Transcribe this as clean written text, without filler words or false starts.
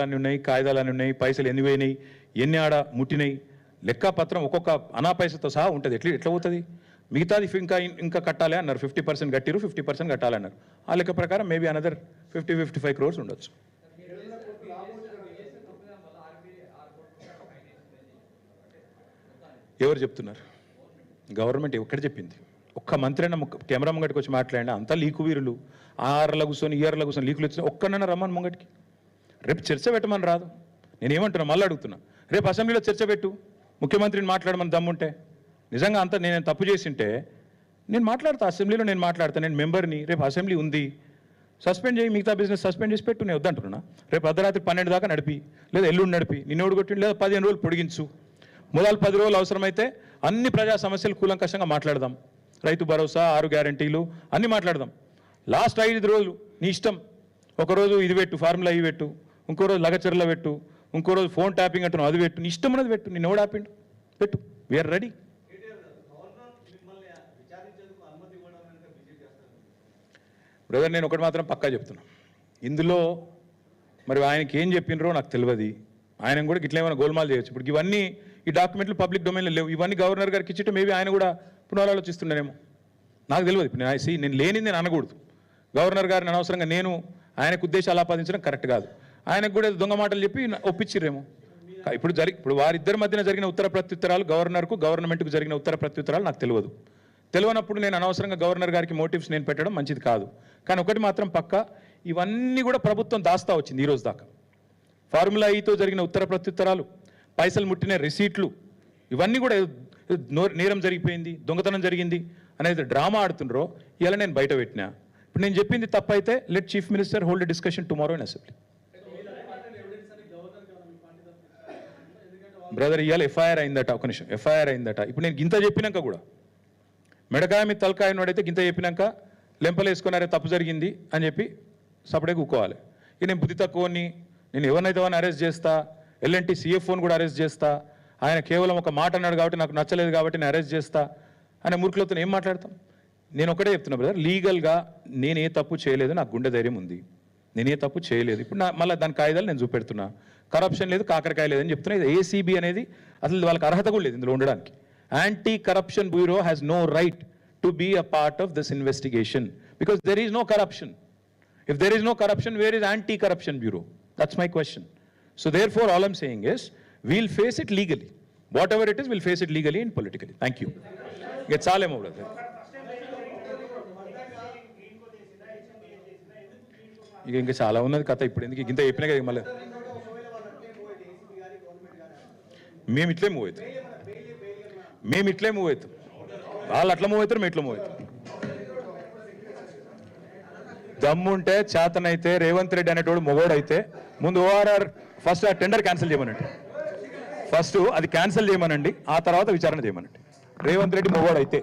అన్ని ఉన్నాయి, కాయిదాలు ఉన్నాయి, పైసలు ఎన్ని పోయినాయి, ఎన్ని ఆడ ముట్టినాయి, లెక్కపత్రం ఒక్కొక్క అనా పైసతో సహా ఉంటుంది. ఎట్లా అవుతుంది? మిగతాది ఇంకా కట్టాలి అన్నారు. 50% కట్టిరు, 50% కట్టాలన్నారు. ఆ లెక్క ప్రకారం మేబీ అనదర్ 50-55 crores ఉండొచ్చు. ఎవరు చెప్తున్నారు? గవర్నమెంట్ ఎక్కడ చెప్పింది? ఒక్క మంత్రి అయినా కెమెరా ముంగటికి వచ్చి మాట్లాడినా అంతా లీకు వీరులు, ఆర్ల కూర్చొని ఈఆర్ల కూర్చొని లీకులు వచ్చిన ఒక్కనైనా రమ్మని ముంగటికి. రేపు చర్చ పెట్టమని రాదు. నేనేమంటున్నా, మళ్ళీ అడుగుతున్నా, రేపు అసెంబ్లీలో చర్చ పెట్టు, ముఖ్యమంత్రిని మాట్లాడమని దమ్ముంటే. నిజంగా అంతా నేను తప్పు చేసింటే నేను మాట్లాడతా, అసెంబ్లీలో నేను మాట్లాడతా, నేను మెంబర్ని. రేపు అసెంబ్లీ ఉంది, సస్పెండ్ చేయి, మిగతా బిజినెస్ సస్పెండ్ చేసి పెట్టు. నేను వద్దంటున్నా. రేపు అర్ధరాత్రి 12 దాకా నడిపి, లేదా ఎల్లుండి నడిపి, నిన్నోడు కొట్టి, లేదా 15 రోజులు పొడిగించు. మొదలు 10 రోజులు అవసరమైతే అన్ని ప్రజా సమస్యలు కూలంకషంగా మాట్లాడదాం. రైతు భరోసా, 6 గ్యారంటీలు అన్నీ మాట్లాడదాం. లాస్ట్ 5 రోజులు నీ ఇష్టం. ఒకరోజు ఇది పెట్టు, ఫార్ములా ఇవి పెట్టు, ఇంకో రోజు లగచర్ల పెట్టు, ఇంకో రోజు ఫోన్ ట్యాపింగ్ అంటున్నావు అది పెట్టు, నీ ఇష్టం ఉన్నది పెట్టు. నిన్ను ఎవడు ఆపిండు? పెట్టు, వీఆర్ రెడీ. బ్రదర్, నేను ఒకటి మాత్రం పక్కా చెప్తున్నా, ఇందులో మరి ఆయనకి ఏం చెప్పినరో నాకు తెలియదు. ఆయన కూడా ఇట్లా ఏమైనా గోల్మాల్ చేయొచ్చు. ఇప్పుడు ఇవన్నీ ఈ డాక్యుమెంట్లు పబ్లిక్ డొమైన్లో లేవు. ఇవన్నీ గవర్నర్ గారికి ఇచ్చిట్టు మేబీ ఆయన కూడా పునరాలోచిస్తున్నానేమో, నాకు తెలియదు. ఇప్పుడు నేను లేనిది నేను అనకూడదు. గవర్నర్ గారిని అనవసరంగా నేను ఆయనకు ఉద్దేశాలు ఆపాదించడం కరెక్ట్ కాదు. ఆయనకు కూడా దొంగ మాటలు చెప్పి ఒప్పించిర్రేమో. ఇప్పుడు వారిద్దరి మధ్యన జరిగిన ఉత్తర ప్రత్యుత్తరాలు, గవర్నర్కు గవర్నమెంట్కు జరిగిన ఉత్తర ప్రత్యుత్తరాలు నాకు తెలియనప్పుడు నేను అనవసరంగా గవర్నర్ గారికి మోటివ్స్ నేను పెట్టడం మంచిది కాదు. కానీ ఒకటి మాత్రం పక్క, ఇవన్నీ కూడా ప్రభుత్వం దాస్తా వచ్చింది ఈరోజు దాకా. ఫార్ములా ఈతో జరిగిన ఉత్తర ప్రత్యుత్తరాలు, పైసలు ముట్టిన రిసీట్లు, ఇవన్నీ కూడా నేరం జరిగిపోయింది, దొంగతనం జరిగింది అనేది డ్రామా ఆడుతుండ్రో ఇలా నేను బయట పెట్టినా. ఇప్పుడు నేను చెప్పింది తప్పైతే let chief minister hold a discussion tomorrow in assembly. Brother, ఇవాళ ఎఫ్ఐఆర్ అయిందట. ఒక నిమిషం, ఎఫ్ఐఆర్ అయిందట. ఇప్పుడు నేను గింత చెప్పినాక కూడా మెడకాయ మీద తలకాయ నోడైతే గింత చెప్పినాక లెంపలు వేసుకున్నారే తప్పు జరిగింది అని చెప్పి సపడే కూకోవాలి. ఇక నేను బుద్ధి తక్కువని, నేను ఎవరినైతే వాడిని అరెస్ట్ చేస్తా, ఎల్ఎన్టీ CFOని కూడా అరెస్ట్ చేస్తా, ఆయన కేవలం ఒక మాట అన్నాడు కాబట్టి నాకు నచ్చలేదు కాబట్టి నేను అరెస్ట్ చేస్తా అనే మూర్ఖులతో ఏం మాట్లాడతాం? నేను ఒకటే చెప్తున్నా బ్రదర్, లీగల్గా నేను ఏ తప్పు చేయలేదు, నాకు గుండె ధైర్యం ఉంది, నేను ఏ తప్పు చేయలేదు. ఇప్పుడు మళ్ళీ దాని కాయిదాలు నేను చూపెడుతున్నా. కరప్షన్ లేదు, కాకరకాయ లేదని చెప్తున్నా. ఇది ACB అనేది అసలు వాళ్ళకి అర్హత కూడా లేదు ఇందులో ఉండడానికి. Anti corruption bureau has no right to be a part of this investigation because there is no corruption. If there is no corruption, where is anti corruption bureau? That's my question. So therefore all I'm saying is we'll face it legally. Whatever it is, we'll face it legally and politically. Thank you. Get Salem over there. ఇంకా చాలా ఉన్నది కథ. ఇప్పుడు ఎందుకు ఇంత చెప్పినా కదా మళ్ళీ మేము ఇట్లే మూవ్ అవుతాం. వాళ్ళు అట్లా మూవ్ అవుతారు, మేము ఇట్లా మూవ్ అవుతాం. దమ్ముంటే చేతనైతే రేవంత్ రెడ్డి అనేటోడు మొగోడైతే ముందు ORR ఫస్ట్ ఆ టెండర్ క్యాన్సిల్ చేయమనండి. ఫస్ట్ అది క్యాన్సిల్ చేయమనండి, ఆ తర్వాత విచారణ చేయమనండి. రేవంత్ రెడ్డి మొగోడైతే